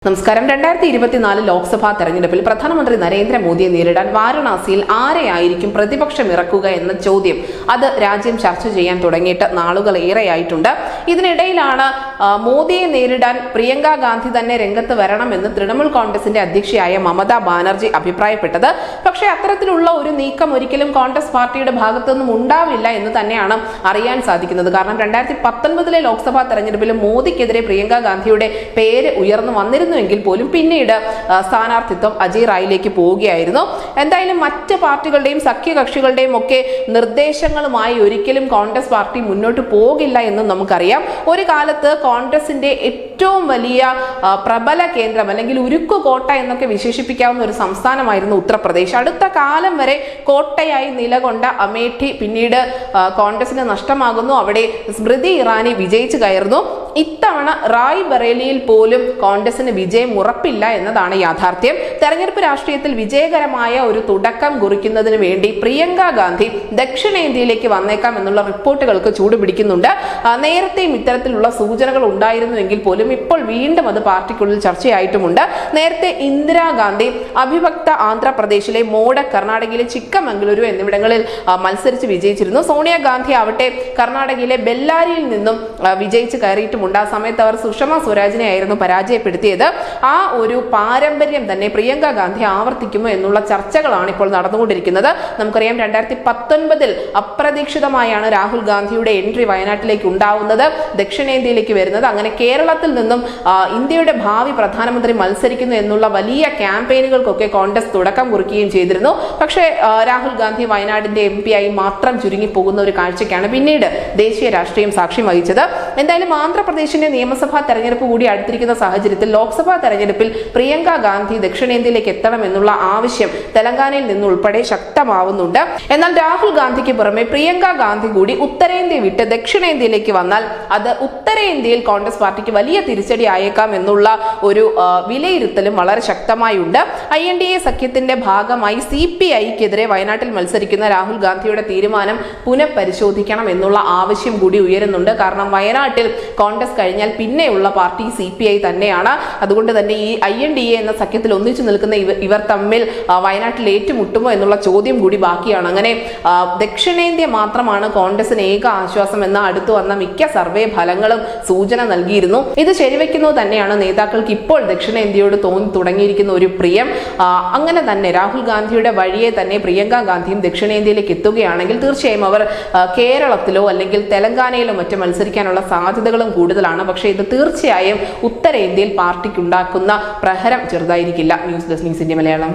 നമസ്കാരം. 2024 ലോക്സഭാ തെരഞ്ഞെടുപ്പിൽ പ്രധാനമന്ത്രി നരേന്ദ്രമോദിയെ നേരിടാൻ വാരണാസിയിൽ ആരെയായിരിക്കും പ്രതിപക്ഷം ഇറക്കുക എന്ന ചോദ്യം അത് രാജ്യം ചർച്ച ചെയ്യാൻ തുടങ്ങിയിട്ട് നാളുകളേറെയായിട്ടുണ്ട്. ഇതിനിടയിലാണ് മോദിയെ നേരിടാൻ പ്രിയങ്ക ഗാന്ധി തന്നെ രംഗത്ത് വരണമെന്ന് തൃണമൂൽ കോൺഗ്രസിന്റെ അധ്യക്ഷയായ മമതാ ബാനർജി അഭിപ്രായപ്പെട്ടത്. പക്ഷേ അത്തരത്തിലുള്ള ഒരു നീക്കം ഒരിക്കലും കോൺഗ്രസ് പാർട്ടിയുടെ ഭാഗത്തുനിന്നും ഉണ്ടാവില്ല എന്ന് തന്നെയാണ് അറിയാൻ സാധിക്കുന്നത്. കാരണം 2019 ലോക്സഭാ തെരഞ്ഞെടുപ്പിൽ മോദിക്കെതിരെ പ്രിയങ്ക ഗാന്ധിയുടെ പേര് ഉയർന്നു വന്നിരുന്നു എങ്കിൽ പോലും പിന്നീട് സ്ഥാനാർത്ഥിത്വം അജയ് റായിലേക്ക് പോവുകയായിരുന്നു. എന്തായാലും മറ്റ് പാർട്ടികളുടെയും സഖ്യകക്ഷികളുടെയും ഒക്കെ നിർദ്ദേശങ്ങളുമായി ഒരിക്കലും കോൺഗ്രസ് പാർട്ടി മുന്നോട്ട് പോകില്ല എന്നും നമുക്കറിയാം. ഒരു കാലത്ത് കോൺഗ്രസിന്റെ ഏറ്റവും വലിയ പ്രബല കേന്ദ്രം അല്ലെങ്കിൽ ഉരുക്കു കോട്ട എന്നൊക്കെ വിശേഷിപ്പിക്കാവുന്ന ഒരു സംസ്ഥാനമായിരുന്നു ഉത്തർപ്രദേശ്. അടുത്ത കാലം വരെ കോട്ടയായി നിലകൊണ്ട അമേഠി പിന്നീട് കോൺഗ്രസിന് നഷ്ടമാകുന്നു. അവിടെ സ്മൃതി ഇറാനി വിജയിച്ചു കയറുന്നു. ഇത്തവണ റായ് ബറേലിയിൽ പോലും കോൺഗ്രസിന് വിജയം ഉറപ്പില്ല എന്നതാണ് യാഥാർത്ഥ്യം. തെരഞ്ഞെടുപ്പ് രാഷ്ട്രീയത്തിൽ വിജയകരമായ ഒരു തുടക്കം കുറിക്കുന്നതിന് വേണ്ടി പ്രിയങ്ക ഗാന്ധി ദക്ഷിണേന്ത്യയിലേക്ക് വന്നേക്കാം എന്നുള്ള റിപ്പോർട്ടുകൾക്ക് ചൂടുപിടിക്കുന്നുണ്ട്. നേരത്തെയും ഇത്തരത്തിലുള്ള സൂചനകൾ ഉണ്ടായിരുന്നുവെങ്കിൽ പോലും ഇപ്പോൾ വീണ്ടും അത് പാർട്ടിക്കുള്ളിൽ ചർച്ചയായിട്ടുമുണ്ട്. നേരത്തെ ഇന്ദിരാഗാന്ധി അവിഭക്ത ആന്ധ്രാപ്രദേശിലെ മോഡക്, കർണാടകയിലെ ചിക്കമംഗളൂരു എന്നിവിടങ്ങളിൽ മത്സരിച്ച് വിജയിച്ചിരുന്നു. സോണിയാഗാന്ധി ആവട്ടെ കർണാടകയിലെ ബെല്ലാരിയിൽ നിന്നും വിജയിച്ച് കയറിയിട്ടുമുണ്ട്. ആ സമയത്ത് അവർ സുഷമ സ്വരാജിനെ ആയിരുന്നു പരാജയപ്പെടുത്തിയത്. ആ ഒരു പാരമ്പര്യം തന്നെ പ്രിയങ്ക ഗാന്ധി ആവർത്തിക്കുമോ എന്നുള്ള ചർച്ചകളാണ് ഇപ്പോൾ നടന്നുകൊണ്ടിരിക്കുന്നത്. നമുക്കറിയാം 2019 അപ്രതീക്ഷിതമായാണ് രാഹുൽ ഗാന്ധിയുടെ എൻട്രി വയനാട്ടിലേക്ക് ഉണ്ടാവുന്നത്, ദക്ഷിണേന്ത്യയിലേക്ക് വരുന്നത്. അങ്ങനെ കേരളത്തിൽ നിന്നും ഇന്ത്യയുടെ ഭാവി പ്രധാനമന്ത്രി മത്സരിക്കുന്നു എന്നുള്ള വലിയ ക്യാമ്പയിനുകൾക്കൊക്കെ കോൺഗ്രസ് തുടക്കം കുറിക്കുകയും ചെയ്തിരുന്നു. പക്ഷേ രാഹുൽ ഗാന്ധി വയനാടിന്റെ MP ആയി മാത്രം ചുരുങ്ങിപ്പോകുന്ന ഒരു കാഴ്ചയ്ക്കാണ് പിന്നീട് ദേശീയ രാഷ്ട്രീയം സാക്ഷ്യം വഹിച്ചത്. എന്തായാലും ആന്ധ്രാപ്രദേശിന്റെ നിയമസഭാ തെരഞ്ഞെടുപ്പ് കൂടി അടുത്തിരിക്കുന്ന സാഹചര്യത്തിൽ ലോക്സഭാ തെരഞ്ഞെടുപ്പിൽ പ്രിയങ്ക ഗാന്ധി ദക്ഷിണേന്ത്യയിലേക്ക് എത്തണം എന്നുള്ള ആവശ്യം തെലങ്കാനയിൽ നിന്നുൾപ്പെടെ ശക്തമാവുന്നുണ്ട്. എന്നാൽ രാഹുൽ ഗാന്ധിക്ക് പുറമെ പ്രിയങ്ക ഗാന്ധി കൂടി ഉത്തരേന്ത്യ വിട്ട് ദക്ഷിണേന്ത്യയിലേക്ക് വന്നാൽ അത് ഉത്തരേന്ത്യയിൽ കോൺഗ്രസ് പാർട്ടിക്ക് വലിയ തിരിച്ചടി ആയേക്കാം എന്നുള്ള ഒരു വിലയിരുത്തലും വളരെ ശക്തമായുണ്ട്. INDA സഖ്യത്തിന്റെ ഭാഗമായി CPIക്കെതിരെ വയനാട്ടിൽ മത്സരിക്കുന്ന രാഹുൽ ഗാന്ധിയുടെ തീരുമാനം പുനഃപരിശോധിക്കണം എന്നുള്ള ആവശ്യം കൂടി ഉയരുന്നുണ്ട്. കാരണം വയനാട്ടിൽ കോൺഗ്രസ് കഴിഞ്ഞാൽ പിന്നെയുള്ള പാർട്ടി CPI തന്നെയാണ്. അതുകൊണ്ട് തന്നെ ഈ INDA എന്ന സഖ്യത്തിൽ ഒന്നിച്ചു നിൽക്കുന്ന ഇവർ തമ്മിൽ വയനാട്ടിൽ ഏറ്റുമുട്ടുമോ എന്നുള്ള ചോദ്യം കൂടി ബാക്കിയാണ്. അങ്ങനെ ദക്ഷിണേന്ത്യ മാത്രമാണ് കോൺഗ്രസിന് ഏക ആശ്വാസം എന്ന അടുത്തു വന്ന മിക്ക സർവേ ഫലങ്ങളും സൂചന നൽകിയിരുന്നു. ഇത് ശരിവെക്കുന്നത് തന്നെയാണ് നേതാക്കൾക്ക് ഇപ്പോൾ ദക്ഷിണേന്ത്യയോട് തോന്നി തുടങ്ങിയിരിക്കുന്ന ഒരു പ്രിയം. അങ്ങനെ തന്നെ രാഹുൽ ഗാന്ധിയുടെ വഴിയെ തന്നെ പ്രിയങ്ക ഗാന്ധിയും ദക്ഷിണേന്ത്യയിലേക്ക് എത്തുകയാണെങ്കിൽ തീർച്ചയായും അവർ കേരളത്തിലോ അല്ലെങ്കിൽ തെലങ്കാനയിലോ മറ്റും മത്സരിക്കാനുള്ള സാധ്യതകളും കൂടുതലാണ്. പക്ഷേ ഇത് തീർച്ചയായും ഉത്തരേന്ത്യയിൽ പാർട്ടിക്ക് ഉണ്ടാക്കുന്ന പ്രഹരം ചെറുതായിരിക്കില്ല. News desk news India Malayalam.